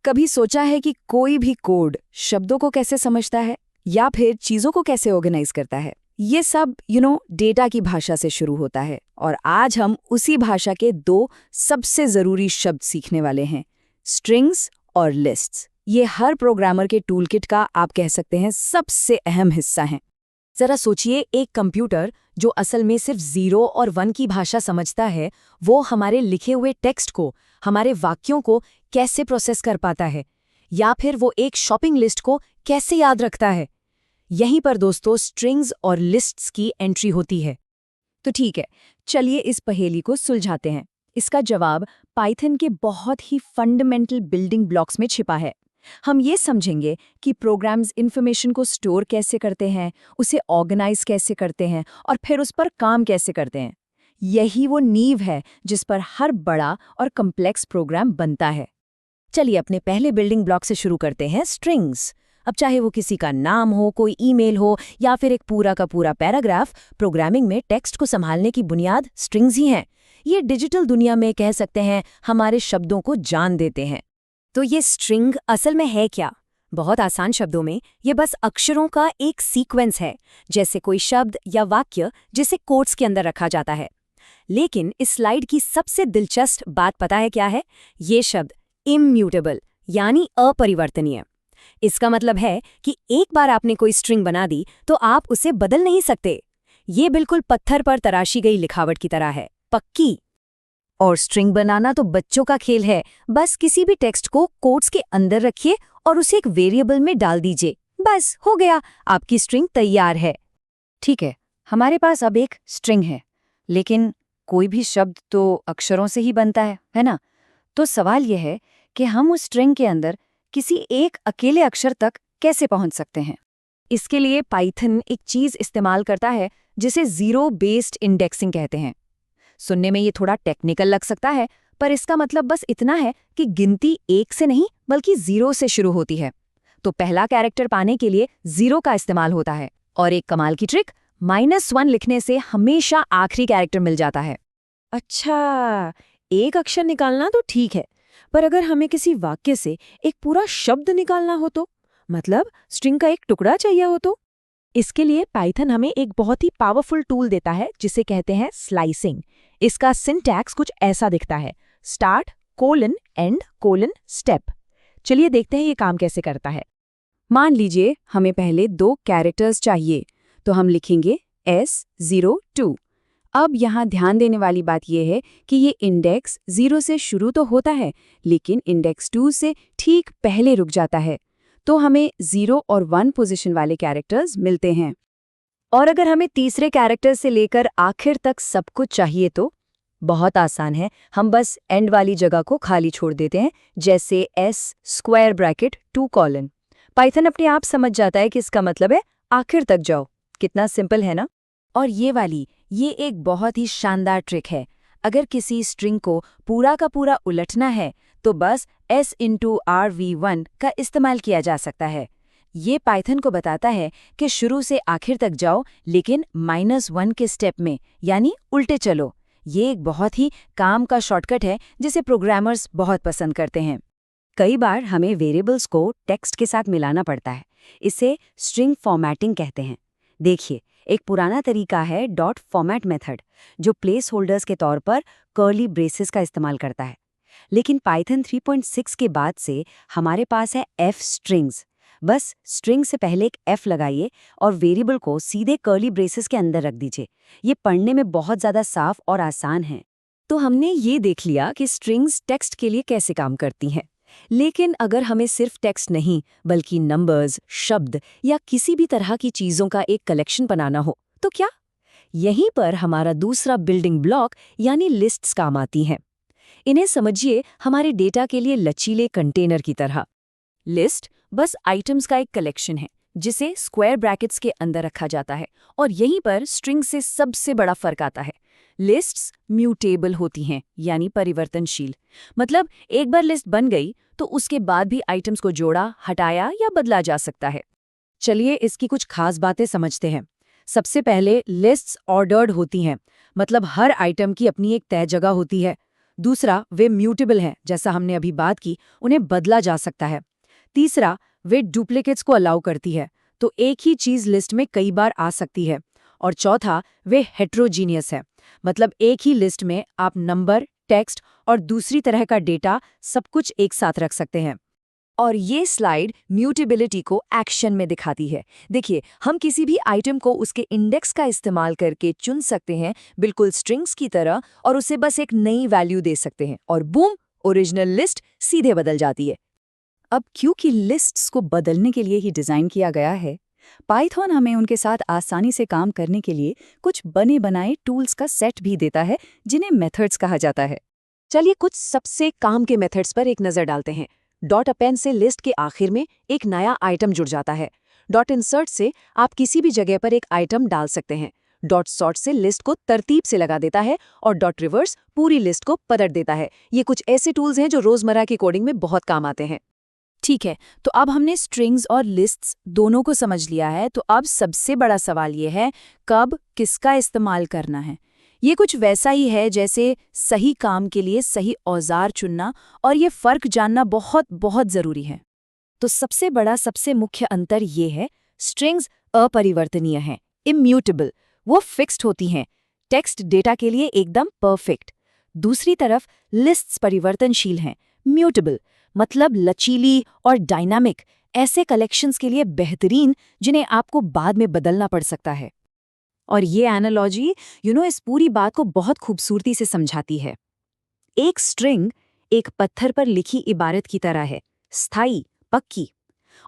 कभी सोचा है कि कोई भी कोड शब्दों को कैसे समझता है या फिर चीजों को कैसे ऑर्गेनाइज करता है? ये सब डेटा की भाषा से शुरू होता है और आज हम उसी भाषा के दो सबसे जरूरी शब्द सीखने वाले हैं, स्ट्रिंग्स और लिस्ट्स। ये हर प्रोग्रामर के टूलकिट का आप कह सकते हैं सबसे अहम हिस्सा हैं। जरा सोचिए, एक कंप्यूटर जो असल में सिर्फ 0 और 1 की भाषा समझता है, वो हमारे लिखे हुए टेक्स्ट को, हमारे वाक्यों को कैसे प्रोसेस कर पाता है, या फिर वो एक शॉपिंग लिस्ट को कैसे याद रखता है। यहीं पर दोस्तों स्ट्रिंग्स और लिस्ट्स की एंट्री होती है। तो ठीक है, चलिए इस पहेली को सुलझाते हैं। इसका जवाब पाइथन के बहुत ही फंडामेंटल बिल्डिंग ब्लॉक्स में छिपा है। हम ये समझेंगे कि प्रोग्राम्स इन्फॉर्मेशन को स्टोर कैसे करते हैं, उसे ऑर्गेनाइज कैसे करते हैं और फिर उस पर काम कैसे करते हैं। यही वो नींव है जिस पर हर बड़ा और कम्प्लेक्स प्रोग्राम बनता है। चलिए अपने पहले बिल्डिंग ब्लॉक से शुरू करते हैं, स्ट्रिंग्स। अब चाहे वो किसी का नाम हो, कोई ईमेल हो या फिर एक पूरा का पूरा पैराग्राफ, प्रोग्रामिंग में टेक्स्ट को संभालने की बुनियाद स्ट्रिंग्स ही हैं। ये डिजिटल दुनिया में कह सकते हैं हमारे शब्दों को जान देते हैं। तो ये स्ट्रिंग असल में है क्या? बहुत आसान शब्दों में ये बस अक्षरों का एक सीक्वेंस है, जैसे कोई शब्द या वाक्य जिसे कोट्स के अंदर रखा जाता है। लेकिन इस स्लाइड की सबसे दिलचस्प बात पता है क्या है? ये शब्द इम्यूटेबल यानी अपरिवर्तनीय। इसका मतलब है कि एक बार आपने कोई स्ट्रिंग बना दी तो आप उसे बदल नहीं सकते। ये बिल्कुल पत्थर पर तराशी गई लिखावट की तरह है, पक्की। और स्ट्रिंग बनाना तो बच्चों का खेल है। बस किसी भी टेक्स्ट को कोट्स के अंदर रखिए और उसे एक वेरिएबल में डाल दीजिए, बस हो गया, आपकी स्ट्रिंग तैयार है। ठीक है, हमारे पास अब एक स्ट्रिंग है, लेकिन कोई भी शब्द तो अक्षरों से ही बनता है ना? तो सवाल यह है कि हम उस स्ट्रिंग के अंदर किसी एक अकेले अक्षर तक कैसे पहुंच सकते हैं। इसके लिए पाइथन एक चीज इस्तेमाल करता है जिसे जीरो बेस्ड इंडेक्सिंग कहते हैं। सुनने में ये थोड़ा टेक्निकल लग सकता है, पर इसका मतलब बस इतना है कि गिनती 1 से नहीं बल्कि 0 से शुरू होती है। तो पहला कैरेक्टर पाने के लिए 0 का इस्तेमाल होता है, और एक कमाल की ट्रिक, -1 लिखने से हमेशा आखिरी कैरेक्टर मिल जाता है। अच्छा, एक अक्षर निकालना तो ठीक है, पर अगर हमें किसी वाक्य से एक पूरा शब्द निकालना हो तो, मतलब स्ट्रिंग का एक टुकड़ा चाहिए हो तो? इसके लिए पाइथन हमें एक बहुत ही पावरफुल टूल देता है जिसे कहते हैं स्लाइसिंग। इसका सिंटैक्स कुछ ऐसा दिखता है, स्टार्ट :एंड :स्टेप। चलिए देखते हैं ये काम कैसे करता है। मान लीजिए हमें पहले 2 कैरेक्टर्स चाहिए, तो हम लिखेंगे S02। अब यहाँ ध्यान देने वाली बात यह है कि ये इंडेक्स 0 से शुरू तो होता है, लेकिन इंडेक्स 2 से ठीक पहले रुक जाता है। तो हमें 0 और 1 पोजीशन वाले कैरेक्टर्स मिलते हैं। और अगर हमें तीसरे कैरेक्टर से लेकर आखिर तक सब कुछ चाहिए तो बहुत आसान है, हम बस एंड वाली जगह को खाली छोड़ देते हैं, जैसे S²2:। पाइथन अपने आप समझ जाता है कि इसका मतलब है आखिर तक जाओ। कितना सिंपल है ना? और ये एक बहुत ही शानदार ट्रिक है। अगर किसी स्ट्रिंग को पूरा का पूरा उलटना है तो बस S*RV1 का इस्तेमाल किया जा सकता है। ये पाइथन को बताता है कि शुरू से आखिर तक जाओ, लेकिन -1 के स्टेप में, यानी उल्टे चलो। ये एक बहुत ही काम का शॉर्टकट है जिसे प्रोग्रामर्स बहुत पसंद करते हैं। कई बार हमें वेरिएबल्स को टेक्स्ट के साथ मिलाना पड़ता है, इसे स्ट्रिंग फॉर्मेटिंग कहते हैं। देखिए, एक पुराना तरीका है डॉट फॉर्मेट मेथड, जो प्लेस होल्डर्स के तौर पर कर्ली ब्रेसेस का इस्तेमाल करता है। लेकिन पाइथन 3.6 के बाद से हमारे पास है एफ स्ट्रिंग्स। बस स्ट्रिंग से पहले एक एफ लगाइए और वेरिएबल को सीधे कर्ली ब्रेसेस के अंदर रख दीजिए। ये पढ़ने में बहुत ज़्यादा साफ और आसान है। तो हमने ये देख लिया कि स्ट्रिंग्स टेक्स्ट के लिए कैसे काम करती हैं। लेकिन अगर हमें सिर्फ टेक्स्ट नहीं बल्कि नंबर्स, शब्द या किसी भी तरह की चीज़ों का एक कलेक्शन बनाना हो तो क्या? यहीं पर हमारा दूसरा बिल्डिंग ब्लॉक यानी लिस्ट्स काम आती हैं। इन्हें समझिए हमारे डेटा के लिए लचीले कंटेनर की तरह। लिस्ट बस आइटम्स का एक कलेक्शन है जिसे स्क्वायर ब्रैकेट्स के अंदर रखा जाता है, और यहीं पर स्ट्रिंग से सबसे बड़ा फर्क आता है। लिस्ट्स म्यूटेबल होती हैं, यानी परिवर्तनशील। मतलब एक बार लिस्ट बन गई तो उसके बाद भी आइटम्स को जोड़ा, हटाया या बदला जा सकता है। चलिए इसकी कुछ खास बातें समझते हैं। सबसे पहले लिस्ट्स ऑर्डर्ड होती हैं, मतलब हर आइटम की अपनी एक तय जगह होती है। दूसरा, वे म्यूटेबल हैं, जैसा हमने अभी बात की, उन्हें बदला जा सकता है। तीसरा, वे डुप्लीकेट्स को अलाउ करती है, तो एक ही चीज लिस्ट में कई बार आ सकती है। और चौथा, वे हेट्रोजीनियस है, मतलब एक ही लिस्ट में आप नंबर, टेक्स्ट और दूसरी तरह का डेटा सब कुछ एक साथ रख सकते हैं। और ये स्लाइड म्यूटेबिलिटी को एक्शन में दिखाती है। देखिए, हम किसी भी आइटम को उसके इंडेक्स का इस्तेमाल करके चुन सकते हैं, बिल्कुल स्ट्रिंग्स की तरह, और उसे बस एक नई वैल्यू दे सकते हैं और बूम, ओरिजिनल लिस्ट सीधे बदल जाती है। अब क्योंकि लिस्ट्स को बदलने के लिए ही डिज़ाइन किया गया है, पाइथन हमें उनके साथ आसानी से काम करने के लिए कुछ बने बनाए टूल्स का सेट भी देता है, जिन्हें मेथड्स कहा जाता है। चलिए कुछ सबसे काम के मेथड्स पर एक नज़र डालते हैं। डॉट अपेंड से लिस्ट के आखिर में एक नया आइटम जुड़ जाता है। डॉट इंसर्ट से आप किसी भी जगह पर एक आइटम डाल सकते हैं। डॉट सॉर्ट से लिस्ट को तरतीब से लगा देता है और डॉट रिवर्स पूरी लिस्ट को पलट देता है। ये कुछ ऐसे टूल्स हैं जो रोजमर्रा की कोडिंग में बहुत काम आते हैं। ठीक है, तो अब हमने स्ट्रिंग्स और लिस्ट्स दोनों को समझ लिया है, तो अब सबसे बड़ा सवाल ये है, कब किसका इस्तेमाल करना है। ये कुछ वैसा ही है जैसे सही काम के लिए सही औजार चुनना, और ये फर्क जानना बहुत बहुत ज़रूरी है। तो सबसे बड़ा, सबसे मुख्य अंतर ये है, स्ट्रिंग्स अपरिवर्तनीय हैं, इम्यूटेबल, वो फिक्स्ड होती हैं, टेक्स्ट डेटा के लिए एकदम परफेक्ट। दूसरी तरफ लिस्ट्स परिवर्तनशील हैं, म्यूटेबल, मतलब लचीली और डायनामिक, ऐसे कलेक्शंस के लिए बेहतरीन जिन्हें आपको बाद में बदलना पड़ सकता है। और ये एनालॉजी इस पूरी बात को बहुत खूबसूरती से समझाती है। एक स्ट्रिंग एक पत्थर पर लिखी इबारत की तरह है, स्थायी, पक्की,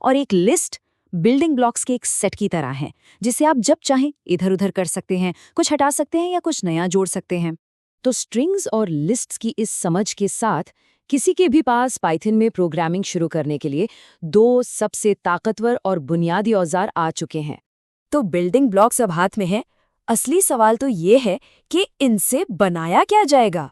और एक लिस्ट बिल्डिंग ब्लॉक्स के एक सेट की तरह है, जिसे आप जब चाहें इधर-उधर कर सकते हैं, कुछ हटा सकते हैं या कुछ नया जोड़ सकते हैं। तो स्ट्रिंग्स और लिस्ट्स की इस समझ के साथ किसी के भी पास पाइथन में प्रोग्रामिंग शुरू करने के लिए दो सबसे ताकतवर और बुनियादी औजार आ चुके हैं। तो बिल्डिंग ब्लॉक्स अब हाथ में हैं। असली सवाल तो ये है कि इनसे बनाया क्या जाएगा।